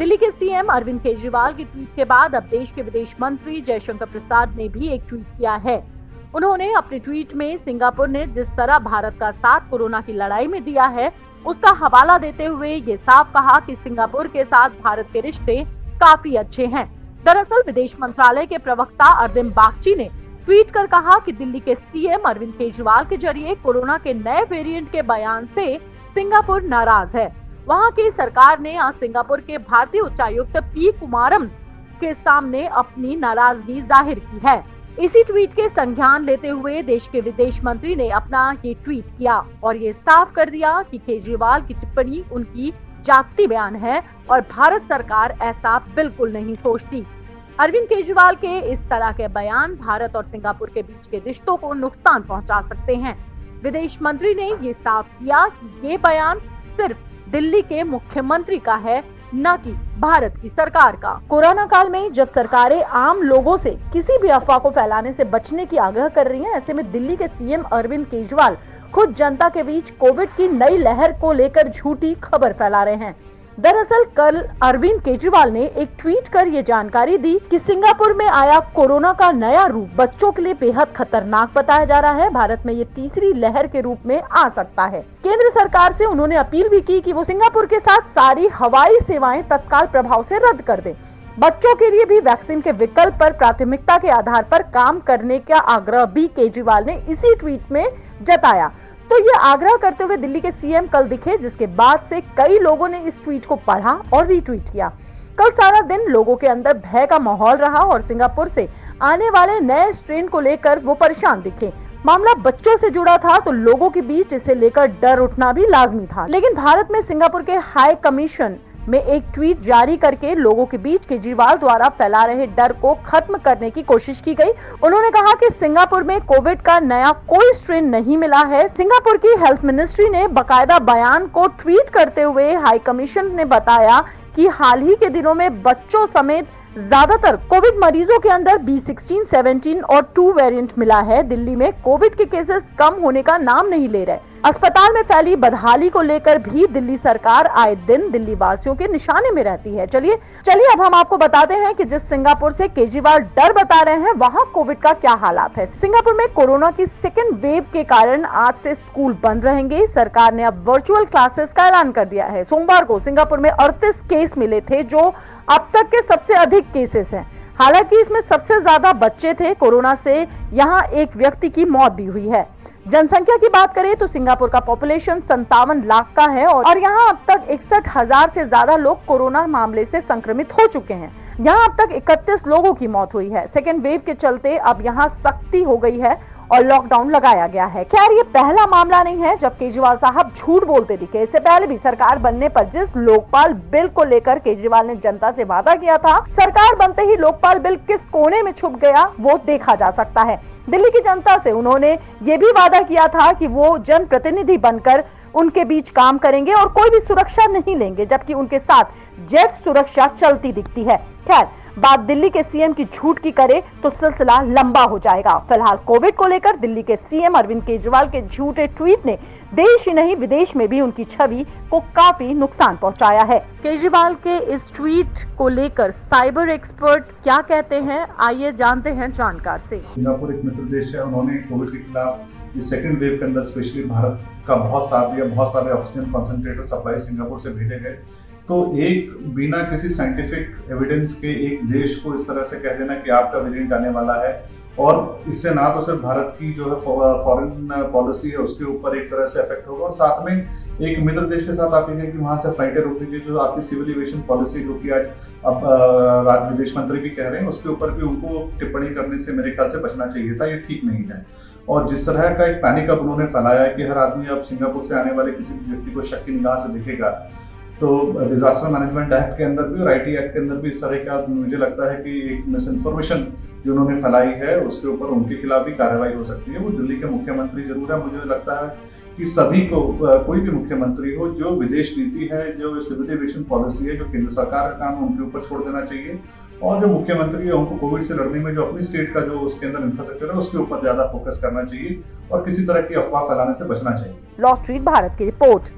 दिल्ली के सीएम अरविंद केजरीवाल की ट्वीट के बाद अब देश के विदेश मंत्री जयशंकर प्रसाद ने भी एक ट्वीट किया है। उन्होंने अपने ट्वीट में सिंगापुर ने जिस तरह भारत का साथ कोरोना की लड़ाई में दिया है, उसका हवाला देते हुए ये साफ कहा कि सिंगापुर के साथ भारत के रिश्ते काफी अच्छे हैं। दरअसल विदेश मंत्रालय के प्रवक्ता अरविंद बागची ने ट्वीट कर कहा कि दिल्ली के सीएम अरविंद केजरीवाल के जरिए कोरोना के नए वेरिएंट के बयान से सिंगापुर नाराज है। वहां की सरकार ने आज सिंगापुर के भारतीय उच्चायुक्त पी कुमारम के सामने अपनी नाराजगी जाहिर की है। इसी ट्वीट के संज्ञान लेते हुए देश के विदेश मंत्री ने अपना ये ट्वीट किया और ये साफ कर दिया कि केजरीवाल की टिप्पणी उनकी जाति बयान है और भारत सरकार ऐसा बिल्कुल नहीं सोचती। अरविंद केजरीवाल के इस तरह के बयान भारत और सिंगापुर के बीच के रिश्तों को नुकसान पहुंचा सकते हैं। विदेश मंत्री ने ये साफ किया कि ये बयान सिर्फ दिल्ली के मुख्यमंत्री का है, न कि भारत की सरकार का। कोरोना काल में जब सरकारें आम लोगों से किसी भी अफवाह को फैलाने से बचने की आग्रह कर रही हैं, ऐसे में दिल्ली के सीएम अरविंद केजरीवाल खुद जनता के बीच कोविड की नई लहर को लेकर झूठी खबर फैला रहे हैं। दरअसल कल अरविंद केजरीवाल ने एक ट्वीट कर ये जानकारी दी कि सिंगापुर में आया कोरोना का नया रूप बच्चों के लिए बेहद खतरनाक बताया जा रहा है। भारत में ये तीसरी लहर के रूप में आ सकता है। केंद्र सरकार से उन्होंने अपील भी की कि वो सिंगापुर के साथ सारी हवाई सेवाएं तत्काल प्रभाव से रद्द कर दे। बच्चों के लिए भी वैक्सीन के विकल्प पर प्राथमिकता के आधार पर काम करने का आग्रह भी केजरीवाल ने इसी ट्वीट में जताया। तो ये आग्रह करते हुए दिल्ली के सीएम कल दिखे, जिसके बाद से कई लोगों ने इस ट्वीट को पढ़ा और रीट्वीट किया। कल सारा दिन लोगों के अंदर भय का माहौल रहा और सिंगापुर से आने वाले नए स्ट्रेन को लेकर वो परेशान दिखे। मामला बच्चों से जुड़ा था तो लोगों के बीच इसे लेकर डर उठना भी लाजमी था। लेकिन भारत में सिंगापुर के हाई कमीशन में एक ट्वीट जारी करके लोगों के बीच केजरीवाल द्वारा फैला रहे डर को खत्म करने की कोशिश की गई। उन्होंने कहा कि सिंगापुर में कोविड का नया कोई स्ट्रेन नहीं मिला है। सिंगापुर की हेल्थ मिनिस्ट्री ने बकायदा बयान को ट्वीट करते हुए हाई कमीशन ने बताया कि हाल ही के दिनों में बच्चों समेत ज्यादातर कोविड मरीजों के अंदर B16, 17 और 2 वेरिएंट मिला है। दिल्ली में कोविड के केसेस कम होने का नाम नहीं ले रहे। अस्पताल में फैली बदहाली को लेकर भी दिल्ली सरकार आए दिन दिल्ली वासियों के निशाने में रहती है। चलिए अब हम आपको बताते हैं कि जिस सिंगापुर से केजरीवाल डर बता रहे हैं, वहां कोविड का क्या हालात है। सिंगापुर में कोरोना की सेकेंड वेव के कारण आज से स्कूल बंद रहेंगे। सरकार ने अब वर्चुअल क्लासेस का ऐलान कर दिया है। सोमवार को सिंगापुर में 38 केस मिले थे, जो अब तक के सबसे अधिक केसेस हैं। हालांकि इसमें सबसे ज्यादा बच्चे थे। कोरोना से यहाँ एक व्यक्ति की मौत भी हुई है। जनसंख्या की बात करें तो सिंगापुर का पॉपुलेशन 57 लाख का है और यहाँ अब तक 61,000 से ज्यादा लोग कोरोना मामले से संक्रमित हो चुके हैं। यहाँ अब तक 31 लोगों की मौत हुई है। सेकेंड वेव के चलते अब यहाँ सख्ती हो गई है और लॉकडाउन लगाया गया है। खैर, ये पहला मामला नहीं है जब केजरीवाल साहब झूठ बोलते दिखे। इससे पहले भी सरकार बनने पर जिस लोकपाल बिल को लेकर केजरीवाल ने जनता से वादा किया था, सरकार बनते ही लोकपाल बिल किस कोने में छुप गया वो देखा जा सकता है। दिल्ली की जनता से उन्होंने ये भी वादा किया था कि वो जनप्रतिनिधि बनकर उनके बीच काम करेंगे और कोई भी सुरक्षा नहीं लेंगे, जबकि उनके साथ जेट सुरक्षा चलती दिखती है। खैर, बात दिल्ली के सीएम की झूठ की करे तो सिलसिला लंबा हो जाएगा। फिलहाल कोविड को लेकर दिल्ली के सीएम अरविंद केजरीवाल के झूठे ट्वीट ने देश ही नहीं विदेश में भी उनकी छवि को काफी नुकसान पहुंचाया है। केजरीवाल के इस ट्वीट को लेकर साइबर एक्सपर्ट क्या कहते हैं, आइए जानते हैं जानकार से। सिंगापुर एक मित्र देश है। उन्होंने कोविड के खिलाफ इस सेकेंड वेव के अंदर स्पेशली भारत का बहुत साथ दिया। बहुत सारे ऑक्सीजन कॉन्सेंट्रेटर सप्लाई सिंगापुर से भेजे गए। तो एक बिना किसी साइंटिफिक एविडेंस के एक देश को इस तरह से कह देना कि आपका वेरिएंट आने वाला है, और इससे ना तो सिर्फ भारत की जो है फॉरेन पॉलिसी है उसके ऊपर एक तरह से इफेक्ट होगा, और साथ में एक मित्र देश के साथ आप कि वहां से फ्लाइटें रोक दीजिए। जो आपकी सिविल एविएशन पॉलिसी जो कि आज अब विदेश मंत्री भी कह रहे हैं, उसके ऊपर भी उनको टिप्पणी करने से मेरे ख्याल से बचना चाहिए था। ये ठीक नहीं है। और जिस तरह का एक पैनिक अब उन्होंने फैलाया है कि हर आदमी अब सिंगापुर से आने वाले किसी भी व्यक्ति को शक की निगाह से देखेगा, तो डिजास्टर मैनेजमेंट एक्ट के अंदर भी और IT एक्ट के अंदर भी इस तरह का मुझे लगता है कि एक मिस इन्फॉर्मेशन जो उन्होंने फैलाई है उसके ऊपर उनके खिलाफ भी कार्रवाई हो सकती है। वो दिल्ली के मुख्यमंत्री जरूर है। मुझे लगता है कि सभी को, कोई भी मुख्यमंत्री हो, जो विदेश नीति है, जो सिविल एविएशन पॉलिसी है, जो केंद्र सरकार का काम है, उनके ऊपर छोड़ देना चाहिए। और जो मुख्यमंत्री है उनको कोविड से लड़ने में जो अपनी स्टेट का जो उसके अंदर इंफ्रास्ट्रक्चर है उसके ऊपर ज्यादा फोकस करना चाहिए और किसी तरह की अफवाह फैलाने से बचना चाहिए। लॉ स्ट्रीट भारत की रिपोर्ट।